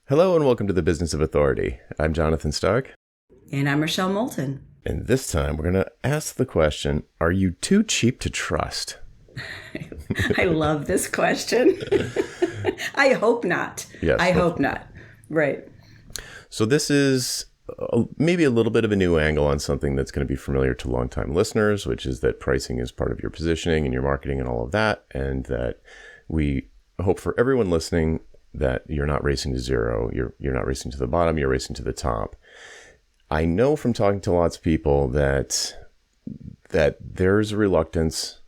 Hello and welcome to the Business of Authority. I'm Jonathan Stark. And I'm Rochelle Moulton. And this time we're going to ask the question, are you too cheap to trust? I love this question. I hope not. Yes, I hope not. Right. So this is maybe a little bit of a new angle on something that's going to be familiar to longtime listeners, which is that pricing is part of your positioning and your marketing and all of that. And that we hope for everyone listening that you're not racing to zero. You're not racing to the bottom. You're racing to the top. I know from talking to lots of people that there's a reluctance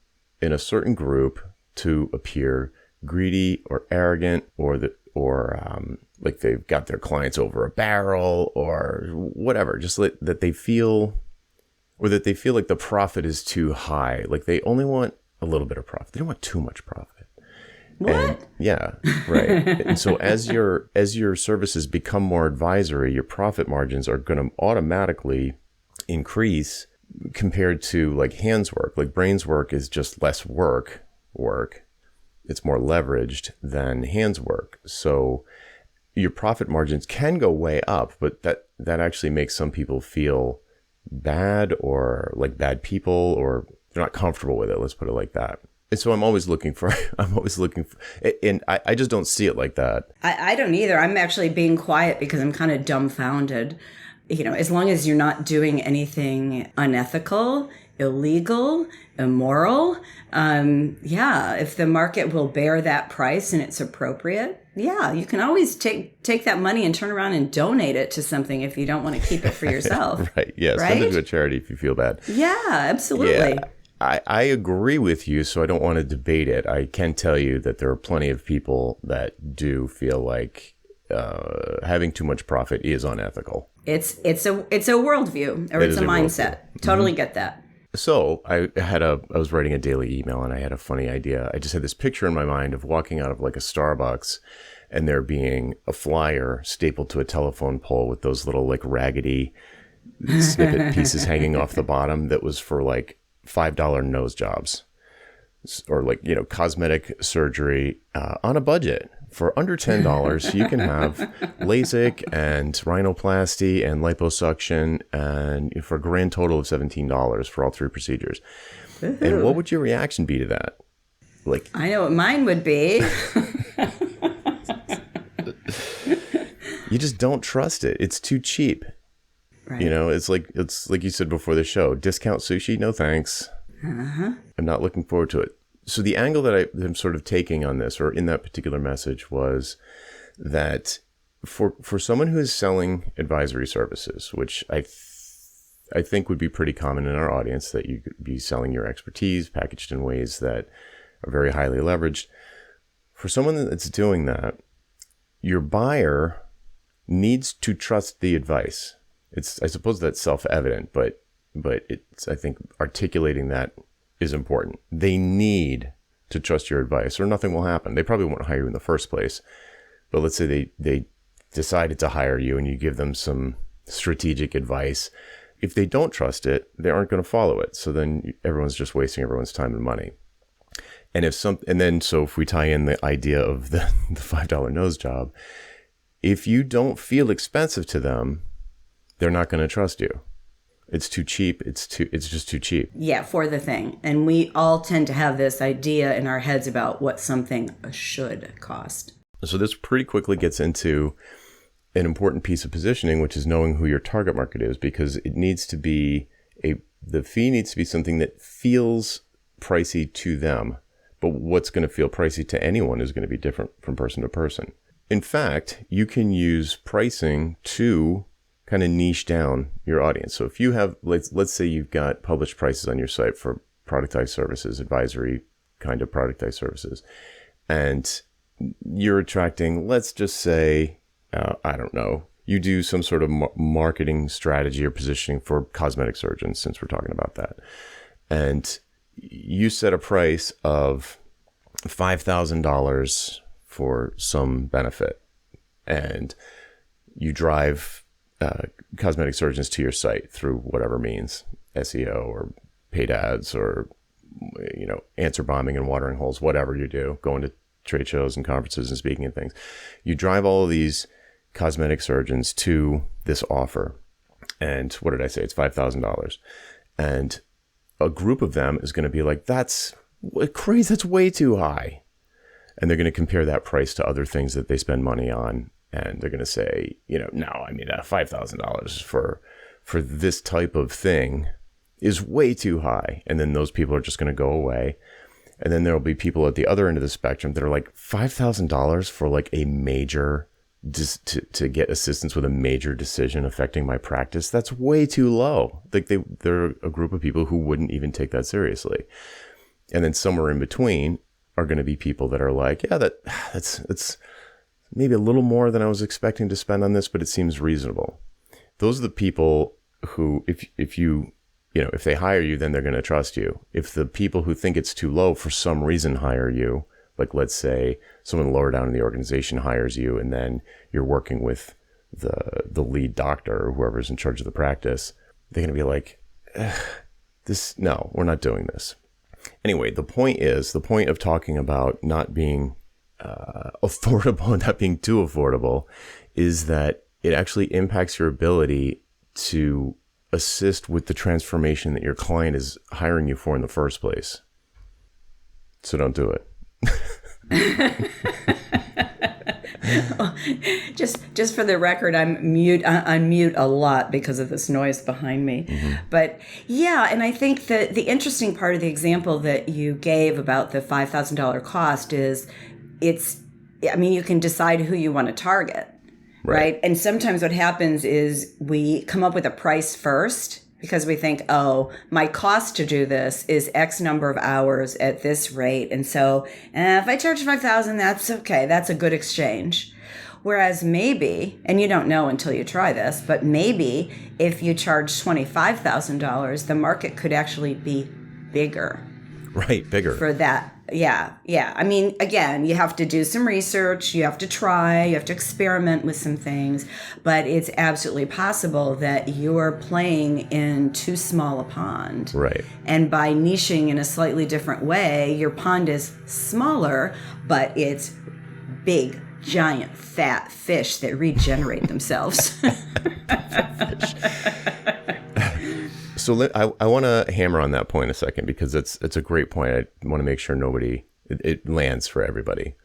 in a certain group to appear greedy or arrogant or like they've got their clients over a barrel or whatever, just that they feel like the profit is too high. Like they only want a little bit of profit. They don't want too much profit. What? And, yeah, right. And so as your services become more advisory, your profit margins are going to automatically increase compared to like hands work. Like brains work is just less work. It's more leveraged than hands work. So your profit margins can go way up, but that actually makes some people feel bad or like bad people, or they're not comfortable with it. Let's put it like that. And so I'm always looking for, and I just don't see it like that. I don't either. I'm actually being quiet because I'm kind of dumbfounded. You know, as long as you're not doing anything unethical, illegal, immoral, if the market will bear that price and it's appropriate, you can always take that money and turn around and donate it to something if you don't want to keep it for yourself. Right. Yeah. Right? Send it to a charity if you feel bad. Yeah, absolutely. Yeah. I agree with you, so I don't want to debate it. I can tell you that there are plenty of people that do feel like having too much profit is unethical. It's a worldview, or it's a mindset. Totally get that. So I was writing a daily email and I had a funny idea. I just had this picture in my mind of walking out of like a Starbucks and there being a flyer stapled to a telephone pole with those little like raggedy snippet pieces hanging off the bottom that was for like $5 nose jobs or like, cosmetic surgery on a budget. For under $10, you can have LASIK and rhinoplasty and liposuction, and for a grand total of $17 for all three procedures. Woo-hoo. And what would your reaction be to that? Like, I know what mine would be. You just don't trust it. It's too cheap. Right. It's like you said before the show, discount sushi, no thanks. Uh-huh. I'm not looking forward to it. So the angle that I'm sort of taking on this, or in that particular message, was that for someone who is selling advisory services, which I think would be pretty common in our audience, that you could be selling your expertise packaged in ways that are very highly leveraged. For someone that's doing that, your buyer needs to trust the advice. I suppose that's self-evident, but it's, I think, articulating that is important. They need to trust your advice or nothing will happen. They probably won't hire you in the first place. But let's say they decided to hire you and you give them some strategic advice. If they don't trust it, they aren't going to follow it. So then everyone's just wasting everyone's time and money. And so if we tie in the idea of the $5 nose job, if you don't feel expensive to them, they're not going to trust you. It's too cheap. It's just too cheap. Yeah, for the thing. And we all tend to have this idea in our heads about what something should cost. So this pretty quickly gets into an important piece of positioning, which is knowing who your target market is, because it needs to be the fee needs to be something that feels pricey to them. But what's going to feel pricey to anyone is going to be different from person to person. In fact, you can use pricing to kind of niche down your audience. So if you have, let's say you've got published prices on your site for productized services, advisory kind of productized services, and you're attracting, let's just say, I don't know, you do some sort of marketing strategy or positioning for cosmetic surgeons, since we're talking about that. And you set a price of $5,000 for some benefit, and you drive cosmetic surgeons to your site through whatever means, SEO or paid ads or, answer bombing and watering holes, whatever you do, going to trade shows and conferences and speaking and things. You drive all of these cosmetic surgeons to this offer. And what did I say? It's $5,000. And a group of them is going to be like, that's crazy. That's way too high. And they're going to compare that price to other things that they spend money on. And they're going to say, no, I mean, $5,000 for this type of thing is way too high. And then those people are just going to go away. And then there'll be people at the other end of the spectrum that are like, $5,000 for like a major, to get assistance with a major decision affecting my practice. That's way too low. Like they're a group of people who wouldn't even take that seriously. And then somewhere in between are going to be people that are like, yeah, that's maybe a little more than I was expecting to spend on this, but it seems reasonable. Those are the people who, if they hire you, then they're going to trust you. If the people who think it's too low for some reason hire you, like let's say someone lower down in the organization hires you, and then you're working with the lead doctor or whoever's in charge of the practice, they're going to be like, no, we're not doing this. Anyway, the point of talking about not being affordable and not being too affordable is that it actually impacts your ability to assist with the transformation that your client is hiring you for in the first place. So don't do it. Just for the record, I'm mute a lot because of this noise behind me. Mm-hmm. But yeah, and I think that the interesting part of the example that you gave about the $5,000 cost is you can decide who you want to target, right? And sometimes what happens is we come up with a price first because we think, oh, my cost to do this is X number of hours at this rate. And so if I charge $5,000, that's okay. That's a good exchange. Whereas maybe, and you don't know until you try this, but maybe if you charge $25,000, the market could actually be bigger. Right, bigger. For that. Yeah. I mean, again, you have to do some research, you have to try, you have to experiment with some things, but it's absolutely possible that you're playing in too small a pond. Right. And by niching in a slightly different way, your pond is smaller, but it's big, giant, fat fish that regenerate themselves. So I want to hammer on that point a second because it's a great point. I want to make sure it lands for everybody.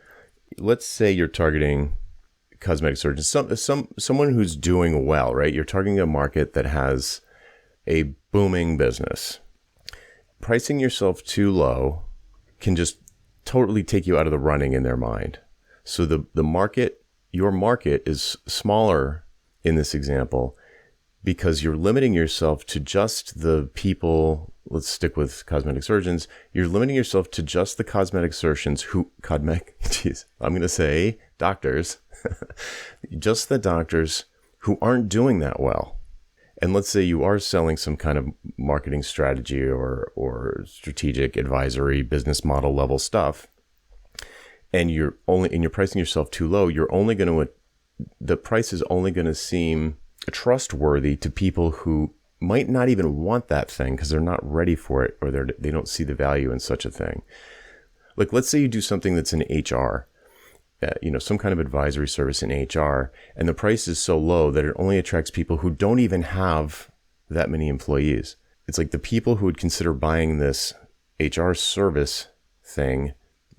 Let's say you're targeting cosmetic surgeons, someone who's doing well, right? You're targeting a market that has a booming business. Pricing yourself too low can just totally take you out of the running in their mind. So your market is smaller in this example, because you're limiting yourself to just the people, let's stick with cosmetic surgeons, you're limiting yourself to just the cosmetic surgeons I'm going to say doctors, just the doctors who aren't doing that well. And let's say you are selling some kind of marketing strategy or strategic advisory business model level stuff, and you're pricing yourself too low, the price is only going to seem trustworthy to people who might not even want that thing because they're not ready for it, or they don't see the value in such a thing. Like, let's say you do something that's in HR, some kind of advisory service in HR, and the price is so low that it only attracts people who don't even have that many employees. It's like the people who would consider buying this HR service thing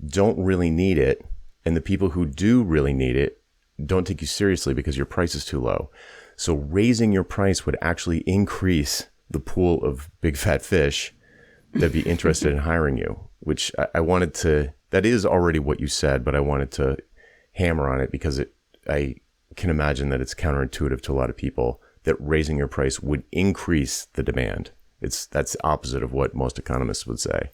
don't really need it, and the people who do really need it don't take you seriously because your price is too low. So raising your price would actually increase the pool of big fat fish that'd be interested in hiring you, which that is already what you said, but I wanted to hammer on it because I can imagine that it's counterintuitive to a lot of people that raising your price would increase the demand. That's the opposite of what most economists would say.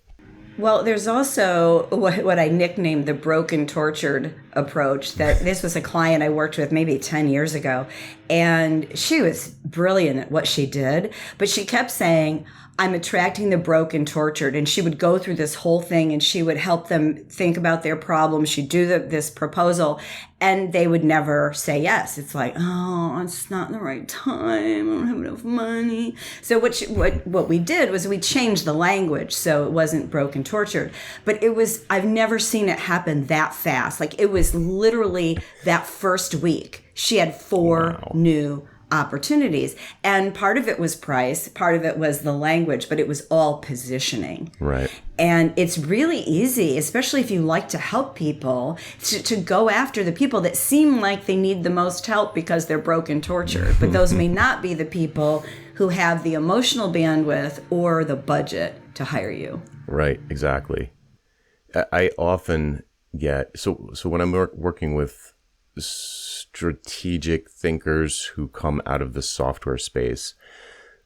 Well, there's also what I nicknamed the broken, tortured approach. That this was a client I worked with maybe 10 years ago, and she was brilliant at what she did, but she kept saying, I'm attracting the broke and tortured. And she would go through this whole thing and she would help them think about their problems. She'd do this proposal and they would never say yes. It's like, oh, it's not the right time. I don't have enough money. So what we did was we changed the language so it wasn't broke and tortured. But I've never seen it happen that fast. Like it was literally that first week. She had 4 new opportunities. And part of it was price, part of it was the language, but it was all positioning. Right. And it's really easy, especially if you like to help people, to go after the people that seem like they need the most help because they're broken, tortured. But those may not be the people who have the emotional bandwidth or the budget to hire you. Right, exactly. I often get, so when I'm working with strategic thinkers who come out of the software space,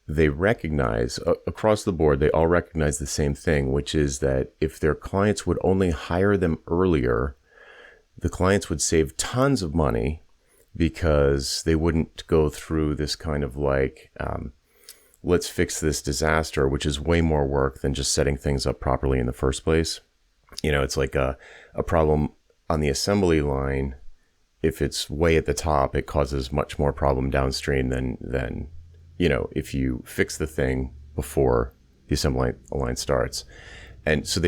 they recognize across the board, they all recognize the same thing, which is that if their clients would only hire them earlier, the clients would save tons of money because they wouldn't go through this kind of like, let's fix this disaster, which is way more work than just setting things up properly in the first place. You know, it's like a problem on the assembly line. If it's way at the top, it causes much more problem downstream than you know, if you fix the thing before the assembly line starts. And so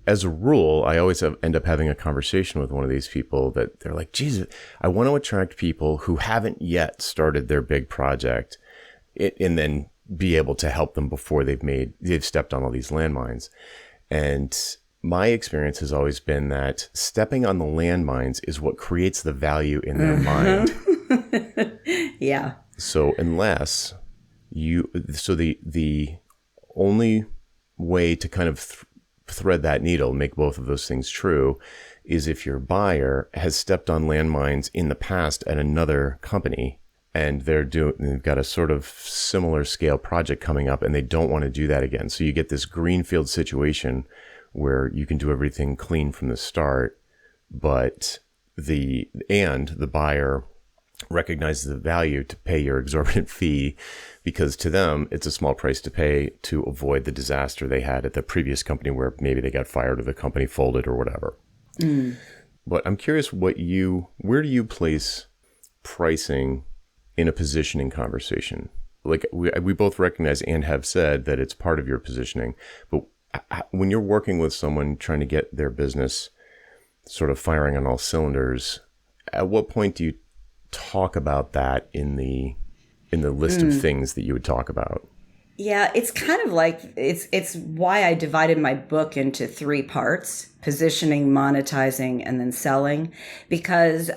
as a rule, I always end up having a conversation with one of these people that they're like, Jesus, I want to attract people who haven't yet started their big project and then be able to help them before they've stepped on all these landmines. And my experience has always been that stepping on the landmines is what creates the value in their mind. Yeah. So unless the only way to kind of thread that needle, make both of those things true, is if your buyer has stepped on landmines in the past at another company and they've got a sort of similar scale project coming up and they don't want to do that again. So you get this greenfield situation where you can do everything clean from the start, but the buyer recognizes the value to pay your exorbitant fee because to them, it's a small price to pay to avoid the disaster they had at the previous company where maybe they got fired or the company folded or whatever. Mm. But I'm curious where do you place pricing in a positioning conversation? Like we both recognize and have said that it's part of your positioning, but when you're working with someone trying to get their business sort of firing on all cylinders, at what point do you talk about that in the list of things that you would talk about? Yeah, it's kind of like, it's why I divided my book into 3 parts: positioning, monetizing, and then selling. Because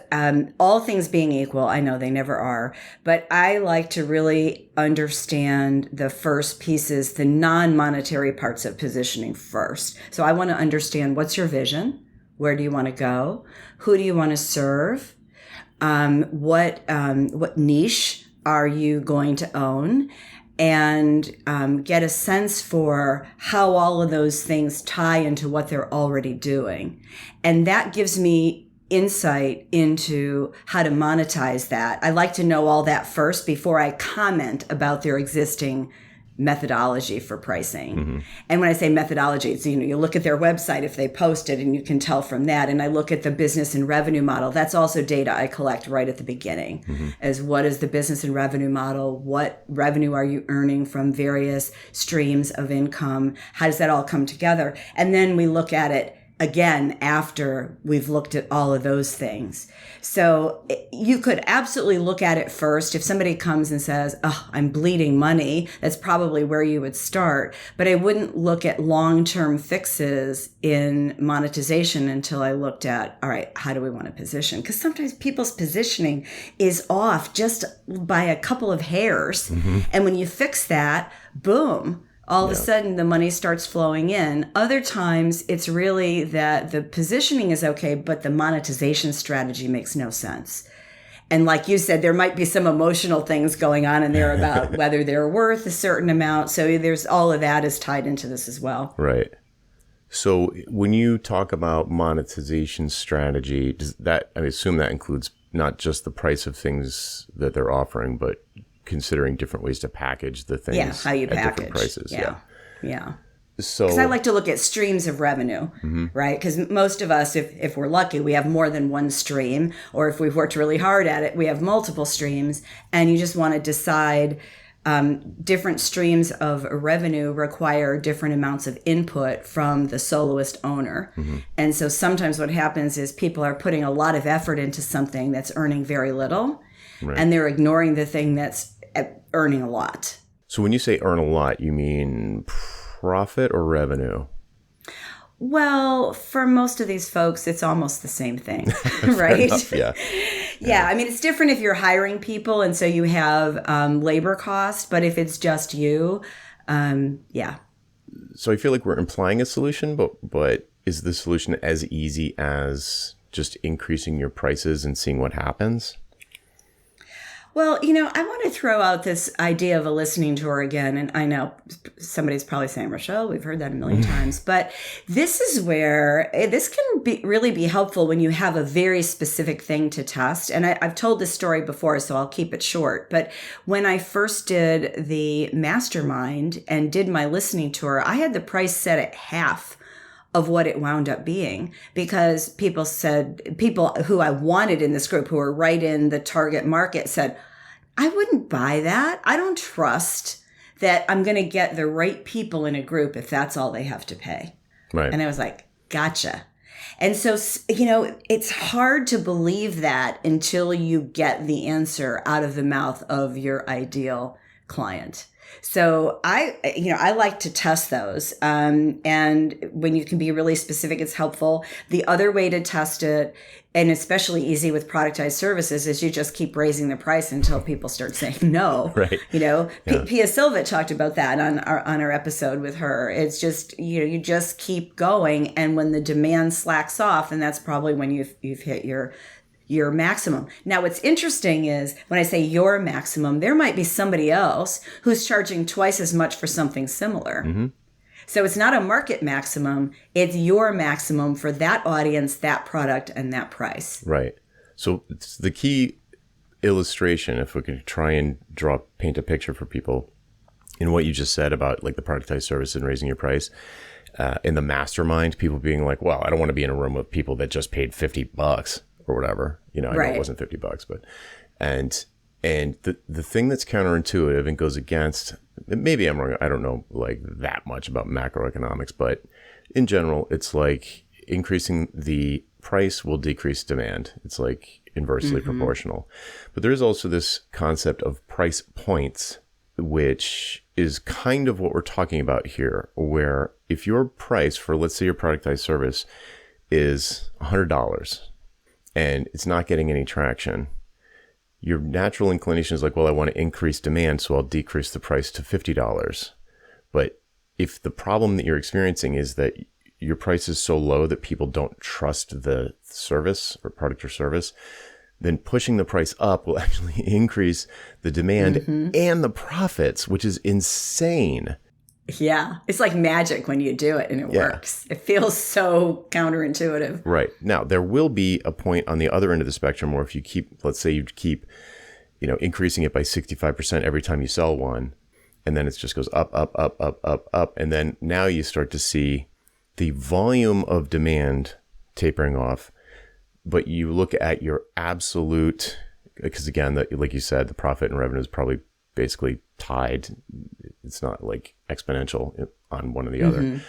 all things being equal, I know they never are, but I like to really understand the first pieces, the non-monetary parts of positioning first. So I want to understand, what's your vision? Where do you want to go? Who do you want to serve? What niche are you going to own? And get a sense for how all of those things tie into what they're already doing. And that gives me insight into how to monetize that. I like to know all that first before I comment about their existing methodology for pricing. Mm-hmm. And when I say methodology, it's, you look at their website if they post it and you can tell from that. And I look at the business and revenue model. That's also data I collect right at the beginning, as what is the business and revenue model? What revenue are you earning from various streams of income? How does that all come together? And then we look at it again after we've looked at all of those things. So you could absolutely look at it first. If somebody comes and says, oh, I'm bleeding money, that's probably where you would start. But I wouldn't look at long-term fixes in monetization until I looked at, all right, how do we want to position? Because sometimes people's positioning is off just by a couple of hairs. And when you fix that, boom, all of a sudden the money starts flowing in. Other times it's really that the positioning is okay, but the monetization strategy makes no sense. And like you said, there might be some emotional things going on in there about whether they're worth a certain amount. So there's all of that is tied into this as well. Right. So when you talk about monetization strategy, I assume that includes not just the price of things that they're offering, but considering different ways to package the things how you at package. different prices. Yeah. So, because I like to look at streams of revenue, right? Because most of us, if we're lucky, we have more than one stream, or if we've worked really hard at it, we have multiple streams, and you just want to decide different streams of revenue require different amounts of input from the soloist owner. And so sometimes what happens is people are putting a lot of effort into something that's earning very little, and they're ignoring the thing that's earning a lot. So when you say earn a lot, you mean profit or revenue? Well, for most of these folks, it's almost the same thing, right? Yeah. I mean, it's different if you're hiring people and so you have labor costs, but if it's just you, So I feel like we're implying a solution, but is the solution as easy as just increasing your prices and seeing what happens? Well, I want to throw out this idea of a listening tour again. And I know somebody's probably saying, Rochelle, we've heard that a million times. But this is where this can really be helpful when you have a very specific thing to test. And I've told this story before, so I'll keep it short. But when I first did the mastermind and did my listening tour, I had the price set at half of what it wound up being, because people who I wanted in this group, who were right in the target market, said, I wouldn't buy that. I don't trust that I'm going to get the right people in a group if that's all they have to pay. Right. And I was like, gotcha. And so, it's hard to believe that until you get the answer out of the mouth of your ideal client. So I like to test those. And when you can be really specific, it's helpful. The other way to test it, and especially easy with productized services, is you just keep raising the price until people start saying no. Right. Pia Silva talked about that on our episode with her. It's just, you just keep going. And when the demand slacks off, and that's probably when you've hit your maximum. Now, what's interesting is when I say your maximum, there might be somebody else who's charging twice as much for something similar. So it's not a market maximum. It's your maximum for that audience, that product, and that price. Right. So it's the key illustration, if we can try and paint a picture for people in what you just said about like the productized service and raising your price. In the mastermind, people being like, well, I don't want to be in a room with people that just paid $50 or whatever. I know it wasn't $50, but and the thing that's counterintuitive and goes against, maybe I'm wrong, I don't know like that much about macroeconomics, but in general, it's like increasing the price will decrease demand. It's like inversely proportional. But there is also this concept of price points, which is kind of what we're talking about here, where if your price for, let's say, your productized service is $100 and it's not getting any traction, your natural inclination is like, well, I want to increase demand, so I'll decrease the price to $50. But if the problem that you're experiencing is that your price is so low that people don't trust the service or product or service, then pushing the price up will actually increase the demand and the profits, which is insane. Yeah. It's like magic when you do it and it works. It feels so counterintuitive. Right. Now, there will be a point on the other end of the spectrum where if you keep, let's say you keep, increasing it by 65% every time you sell one, and then it just goes up, up, up, up, up, up. And then now you start to see the volume of demand tapering off, but you look at your absolute, because again, like you said, the profit and revenue is probably basically tied. It's not like exponential on one or the other.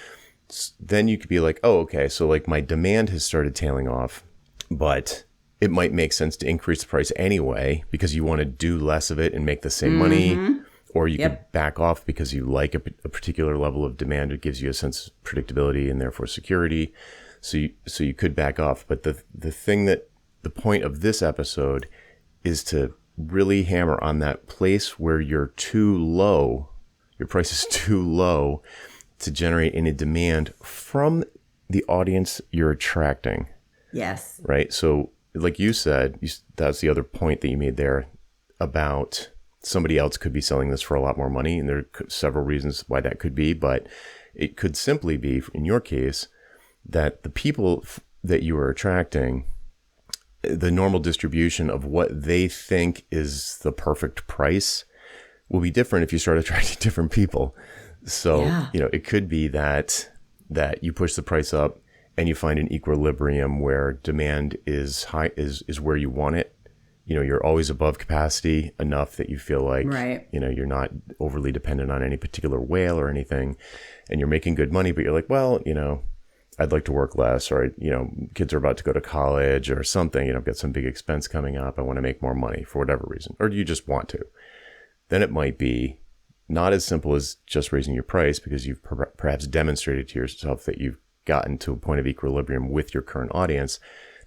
Then you could be like, oh, okay, so like my demand has started tailing off, but it might make sense to increase the price anyway because you want to do less of it and make the same money. Or you could back off because you like a particular level of demand. It gives you a sense of predictability and therefore security. So you could back off. But the point of this episode is to really hammer on that place where you're too low, your price is too low to generate any demand from the audience you're attracting. Yes. Right. So like you said, that's the other point that you made there about somebody else could be selling this for a lot more money. And there are several reasons why that could be, but it could simply be, in your case, that the people that you are attracting, the normal distribution of what they think is the perfect price will be different if you start attracting different people. So, it could be that you push the price up and you find an equilibrium where demand is high, is where you want it. You're always above capacity enough that you feel like, you're not overly dependent on any particular whale or anything, and you're making good money, but you're like, well, I'd like to work less, or, kids are about to go to college or something, I've got some big expense coming up. I want to make more money for whatever reason, or do you just want to? Then it might be not as simple as just raising your price, because you've perhaps demonstrated to yourself that you've gotten to a point of equilibrium with your current audience.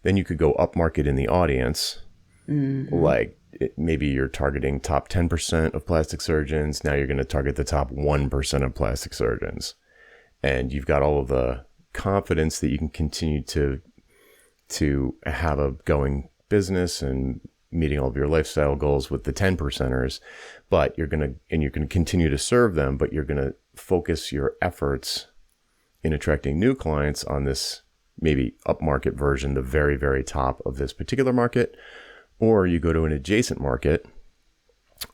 Then you could go upmarket in the audience. Like maybe you're targeting top 10% of plastic surgeons. Now you're going to target the top 1% of plastic surgeons. And you've got all of the confidence that you can continue to have a going business and meeting all of your lifestyle goals with the 10%ers, but you're going to continue to serve them, but you're going to focus your efforts in attracting new clients on this maybe upmarket version, the very, very top of this particular market. Or you go to an adjacent market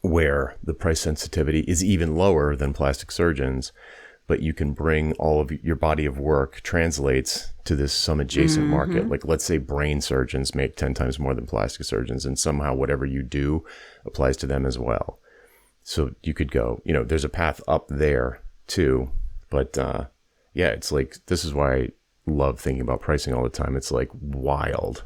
where the price sensitivity is even lower than plastic surgeons, but you can bring all of your body of work translates to some adjacent market. Like, let's say brain surgeons make 10 times more than plastic surgeons, and somehow whatever you do applies to them as well. So you could go, there's a path up there too. But it's like, this is why I love thinking about pricing all the time. It's like wild.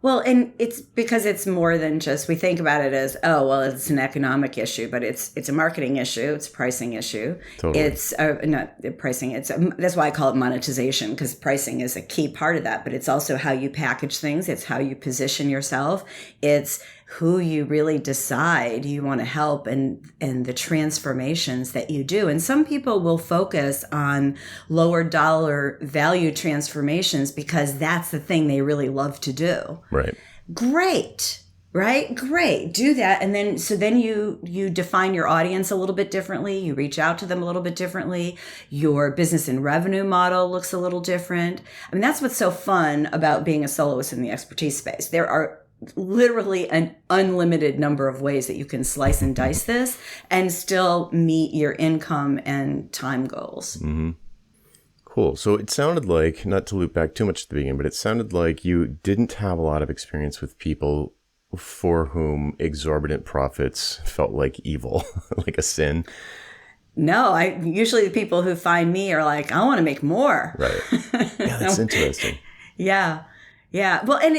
Well, and it's because it's more than just, we think about it as, it's an economic issue, but it's a marketing issue. It's a pricing issue. Totally. It's not pricing. That's why I call it monetization, because pricing is a key part of that, but it's also how you package things. It's how you position yourself. It's who you really decide you want to help and the transformations that you do. And some people will focus on lower dollar value transformations because that's the thing they really love to do. Right. Great. Right? Great. Do that. And then you define your audience a little bit differently. You reach out to them a little bit differently. Your business and revenue model looks a little different. I mean, that's what's so fun about being a soloist in the expertise space. There are literally an unlimited number of ways that you can slice and dice this and still meet your income and time goals. Mm-hmm. Cool. So it sounded like, not to loop back too much to the beginning, but it sounded like you didn't have a lot of experience with people for whom exorbitant profits felt like evil, like a sin. No, usually the people who find me are like, I want to make more. Right. Yeah, that's interesting. Yeah. Yeah. Well, and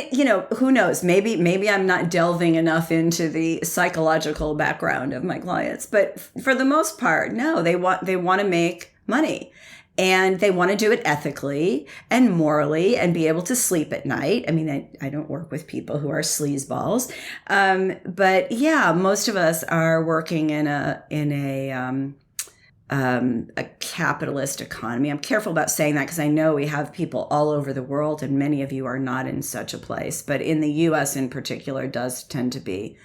who knows? Maybe I'm not delving enough into the psychological background of my clients, but for the most part, no, they want to make money, and they want to do it ethically and morally and be able to sleep at night. I mean, I don't work with people who are sleazeballs. But yeah, most of us are working in a capitalist economy. I'm careful about saying that because I know we have people all over the world, and many of you are not in such a place. But in the U.S. in particular, does tend to be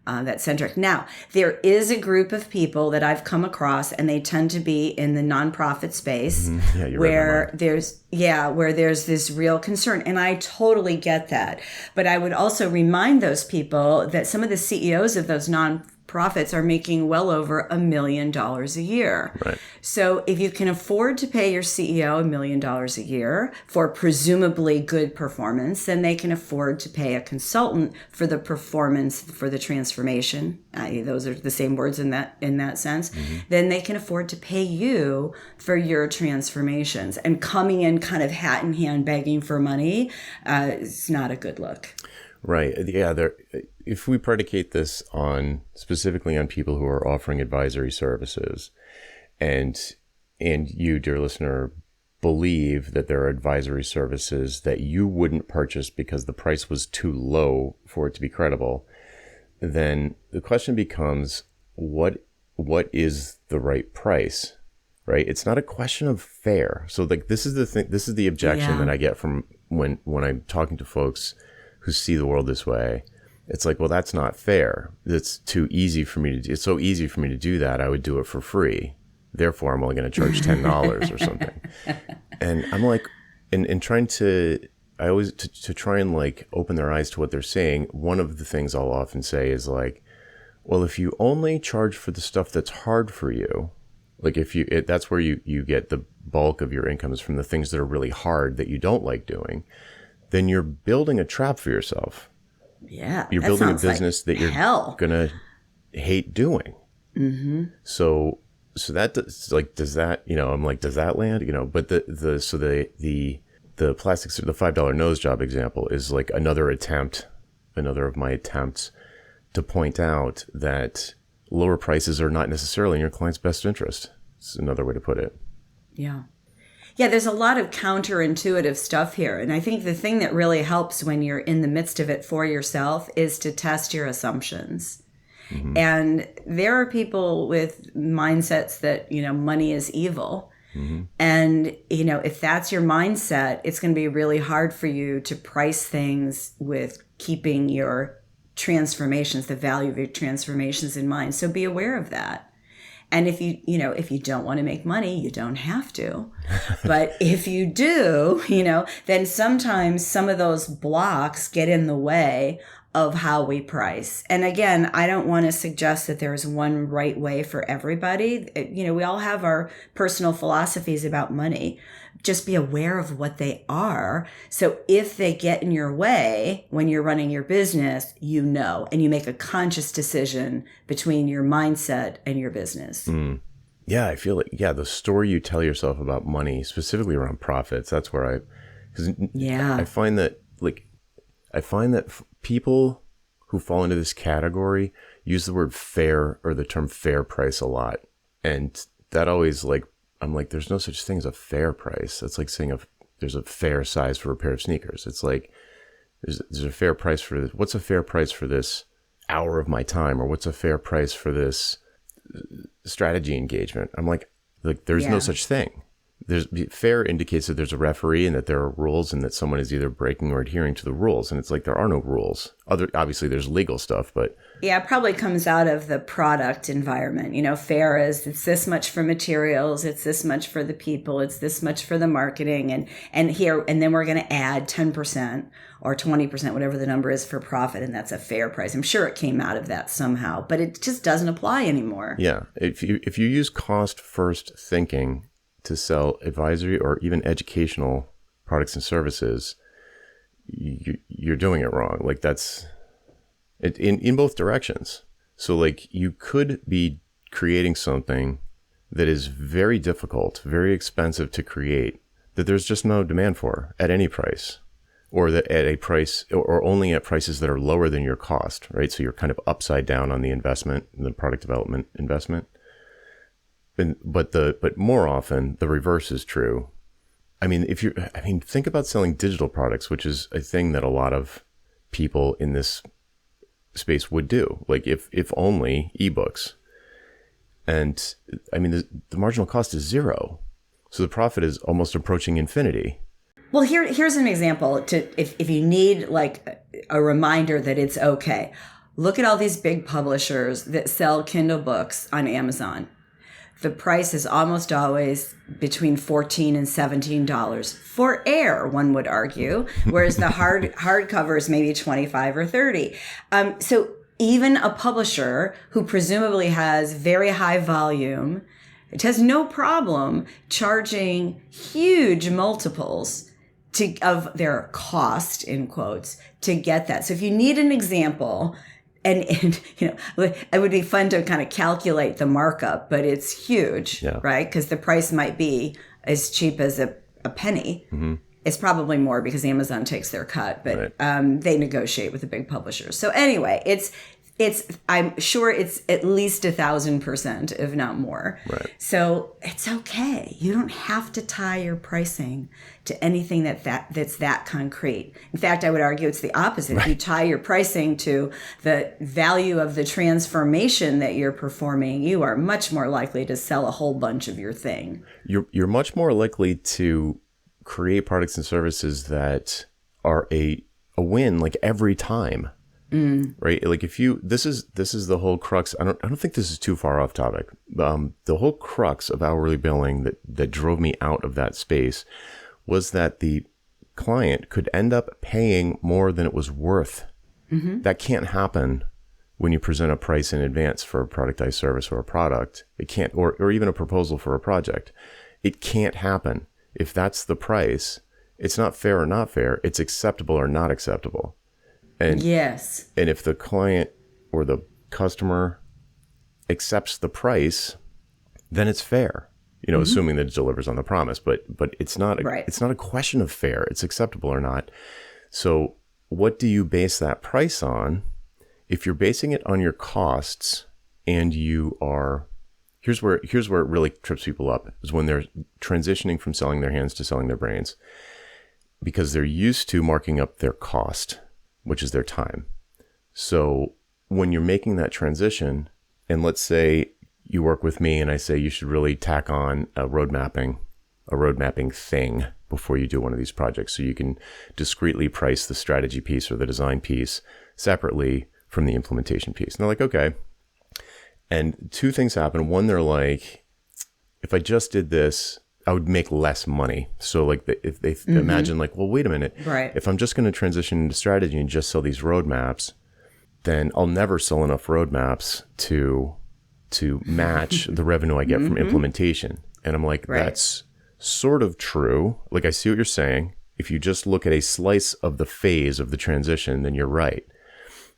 that centric. Now, there is a group of people that I've come across, and they tend to be in the nonprofit space, where there's this real concern, and I totally get that. But I would also remind those people that some of the CEOs of those nonprofits are making well over $1 million a year. Right. So if you can afford to pay your CEO $1 million a year for presumably good performance, then they can afford to pay a consultant for the performance, for the transformation. Those are the same words in that sense. Mm-hmm. Then they can afford to pay you for your transformations. And coming in kind of hat in hand begging for money is not a good look. Right. Yeah. If we predicate this specifically on people who are offering advisory services, and you, dear listener, believe that there are advisory services that you wouldn't purchase because the price was too low for it to be credible, then the question becomes, what is the right price? Right? It's not a question of fair. So like this is the thing. This is the objection that I get from when I'm talking to folks who see the world this way. It's like, well, that's not fair. It's too easy for me to do. It's so easy for me to do that. I would do it for free. Therefore, I'm only going to charge $10 or something. And I'm like, and trying to, I always, to try and like open their eyes to what they're saying. One of the things I'll often say is like, Well, if you only charge for the stuff that's hard for you, like that's where you get the bulk of your income is from the things that are really hard that you don't like doing, then you're building a trap for yourself. Yeah. You're building a business that you're going to hate doing. Mm-hmm. So that does, like, does that, I'm like, does that land? But the plastic, the $5 nose job example is like another of my attempts to point out that lower prices are not necessarily in your client's best interest. It's another way to put it. Yeah. Yeah, there's a lot of counterintuitive stuff here. And I think the thing that really helps when you're in the midst of it for yourself is to test your assumptions. Mm-hmm. And there are people with mindsets that, money is evil. Mm-hmm. And, if that's your mindset, it's going to be really hard for you to price things with keeping your transformations, the value of your transformations in mind. So be aware of that. And if you don't want to make money, you don't have to. But if you do, then sometimes some of those blocks get in the way of how we price. And again, I don't want to suggest that there's one right way for everybody. We all have our personal philosophies about money. Just be aware of what they are. So if they get in your way when you're running your business, and you make a conscious decision between your mindset and your business. Mm. Yeah, I feel like, the story you tell yourself about money, specifically around profits, that's where I find that people who fall into this category use the word fair or the term fair price a lot. And that always I'm like, there's no such thing as a fair price. That's like saying there's a fair size for a pair of sneakers. It's like, there's a fair price for this. What's a fair price for this hour of my time? Or what's a fair price for this strategy engagement? I'm like there's no such thing. Fair indicates that there's a referee and that there are rules and that someone is either breaking or adhering to the rules. And it's like, there are no rules. Obviously there's legal stuff, but. Yeah, it probably comes out of the product environment. Fair is, it's this much for materials, it's this much for the people, it's this much for the marketing, and then we're going to add 10% or 20%, whatever the number is, for profit, and that's a fair price. I'm sure it came out of that somehow, but it just doesn't apply anymore. Yeah, if you use cost first thinking to sell advisory or even educational products and services, you're doing it wrong. Like, that's it in both directions. So like, you could be creating something that is very difficult, very expensive to create, that there's just no demand for at any price, or that at a price, or only at prices that are lower than your cost, right? So you're kind of upside down on the investment, the product development investment. But more often the reverse is true. I mean, think about selling digital products, which is a thing that a lot of people in this space would do. Like, if only ebooks. And I mean, the marginal cost is zero. So the profit is almost approaching infinity. Well, here's an example if you need like a reminder that it's okay. Look at all these big publishers that sell Kindle books on Amazon. The price is almost always between $14 and $17 for air, one would argue, whereas the hardcover is maybe $25 or $30. So even a publisher who presumably has very high volume, it has no problem charging huge multiples of their cost, in quotes, to get that. So if you need an example. And it would be fun to kind of calculate the markup, but it's huge, right? Because the price might be as cheap as a penny. Mm-hmm. It's probably more because Amazon takes their cut, but right. They negotiate with the big publishers. So anyway, it's I'm sure it's at least 1,000%, if not more. Right. So it's okay. You don't have to tie your pricing to anything that's that concrete. In fact, I would argue it's the opposite. Right. If you tie your pricing to the value of the transformation that you're performing, you are much more likely to sell a whole bunch of your thing. You're much more likely to create products and services that are a win, like, every time. Mm. Right? Like, this is the whole crux. I don't think this is too far off topic. The whole crux of hourly billing that drove me out of that space was that the client could end up paying more than it was worth. Mm-hmm. That can't happen when you present a price in advance for a productized service or a product, it can't, or even a proposal for a project, it can't happen. If that's the price, it's not fair or not fair. It's acceptable or not acceptable. And yes. And if the client or the customer accepts the price, then it's fair. You know, assuming that it delivers on the promise. But it's not it's not a question of fair. It's acceptable or not. So what do you base that price on? If you're basing it on your costs and you are, here's where it really trips people up, is when they're transitioning from selling their hands to selling their brains, because they're used to marking up their cost, which is their time. So when you're making that transition, and let's say you work with me and I say you should really tack on a road mapping thing before you do one of these projects, so you can discreetly price the strategy piece or the design piece separately from the implementation piece. And they're like, okay. And two things happen. One, they're like, if I just did this, I would make less money. So like if they imagine like, well, wait a minute. Right. If I'm just going to transition into strategy and just sell these roadmaps, then I'll never sell enough roadmaps to match the revenue I get from implementation. And I'm like, that's sort of true. Like, I see what you're saying. If you just look at a slice of the phase of the transition, then you're right.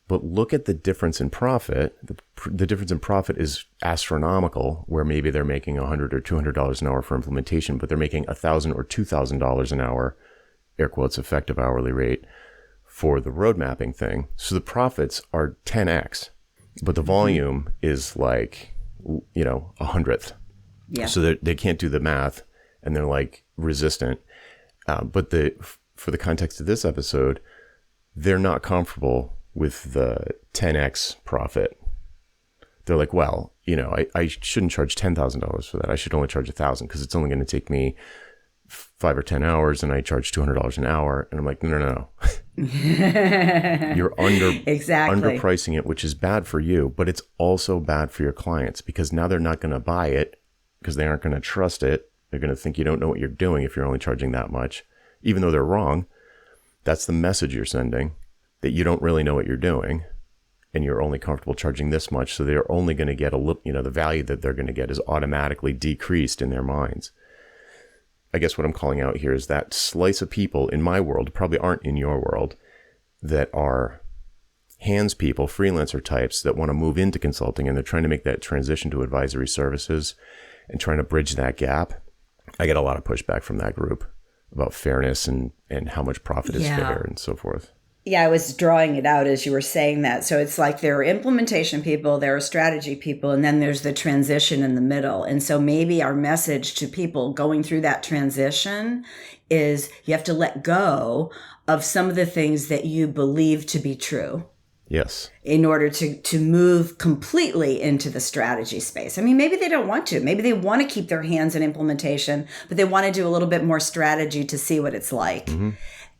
But look at the difference in profit. The difference in profit is astronomical, where maybe they're making $100 or $200 an hour for implementation, but they're making $1,000 or $2,000 an hour, air quotes, effective hourly rate, for the road mapping thing. So the profits are 10x, but the volume is like, you know, 100th. Yeah. So they can't do the math, and they're like resistant. But for the context of this episode, they're not comfortable with the 10x profit. They're like, well, you know, I shouldn't charge $10,000 for that. I should only charge $1,000 because it's only going to take me 5 or 10 hours, and I charge $200 an hour. And I'm like, no. You're underpricing it, which is bad for you, but it's also bad for your clients, because now they're not going to buy it because they aren't going to trust it. They're going to think you don't know what you're doing if you're only charging that much, even though they're wrong. That's the message you're sending, that you don't really know what you're doing and you're only comfortable charging this much. So they're only going to get a little, you know, the value that they're going to get is automatically decreased in their minds. I guess what I'm calling out here is that slice of people in my world, probably aren't in your world, that are hands people, freelancer types that want to move into consulting, and they're trying to make that transition to advisory services and trying to bridge that gap. I get a lot of pushback from that group about fairness and how much profit is fair and so forth. Yeah, I was drawing it out as you were saying that. So it's like there are implementation people, there are strategy people, and then there's the transition in the middle. And so maybe our message to people going through that transition is you have to let go of some of the things that you believe to be true. Yes. In order to move completely into the strategy space. I mean, maybe they don't want to. Maybe they want to keep their hands in implementation, but they want to do a little bit more strategy to see what it's like. Mm-hmm.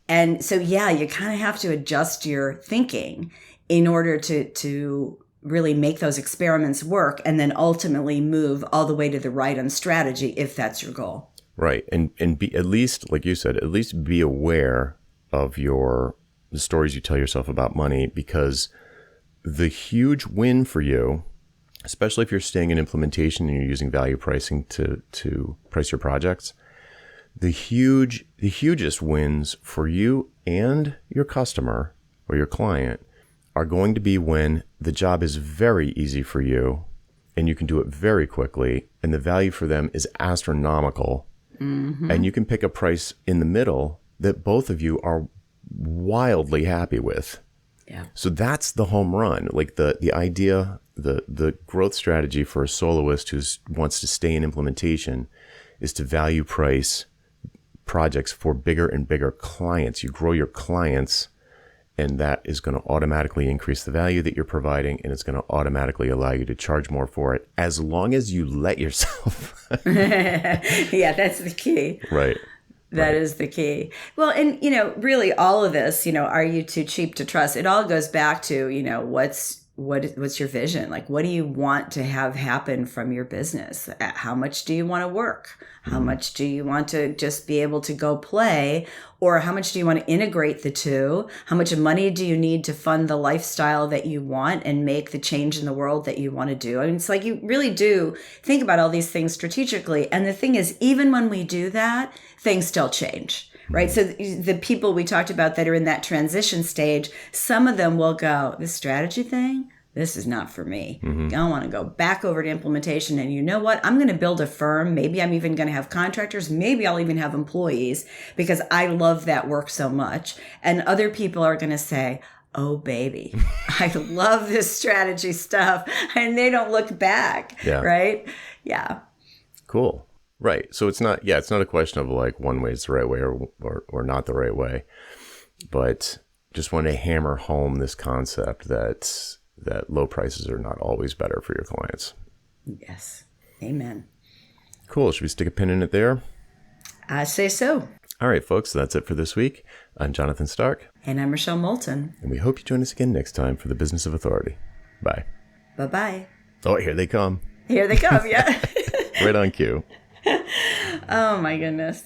And so, yeah, you kind of have to adjust your thinking in order to really make those experiments work, and then ultimately move all the way to the right on strategy if that's your goal. Right. And be, at least, like you said, at least be aware of the stories you tell yourself about money, because the huge win for you, especially if you're staying in implementation and you're using value pricing to price your projects, the hugest wins for you and your customer or your client are going to be when the job is very easy for you and you can do it very quickly, and the value for them is astronomical. Mm-hmm. And you can pick a price in the middle that both of you are wildly happy with. Yeah. So that's the home run. Like the idea, the growth strategy for a soloist who wants to stay in implementation is to value price projects for bigger and bigger clients. You grow your clients, and that is going to automatically increase the value that you're providing, and it's going to automatically allow you to charge more for it, as long as you let yourself. Yeah, that's the key. Right. That is the key. Well, and, really all of this, are you too cheap to trust? It all goes back to, what's what's your vision? Like, what do you want to have happen from your business? How much do you want to work? How much do you want to just be able to go play? Or how much do you want to integrate the two? How much money do you need to fund the lifestyle that you want and make the change in the world that you want to do? I mean, it's like you really do think about all these things strategically. And the thing is, even when we do that, things still change. Right. So the people we talked about that are in that transition stage, some of them will go, this strategy thing, this is not for me. I want to go back over to implementation. And you know what? I'm going to build a firm. Maybe I'm even going to have contractors. Maybe I'll even have employees because I love that work so much. And other people are going to say, oh, baby, I love this strategy stuff. And they don't look back. Yeah. Right. Yeah. Cool. Right. So it's not a question of like one way is the right way or not the right way, but just want to hammer home this concept that low prices are not always better for your clients. Yes. Amen. Cool. Should we stick a pin in it there? I say so. All right, folks. So that's it for this week. I'm Jonathan Stark. And I'm Rochelle Moulton. And we hope you join us again next time for the Business of Authority. Bye. Bye-bye. Oh, here they come. Here they come. Yeah. Right on cue. Oh, my goodness.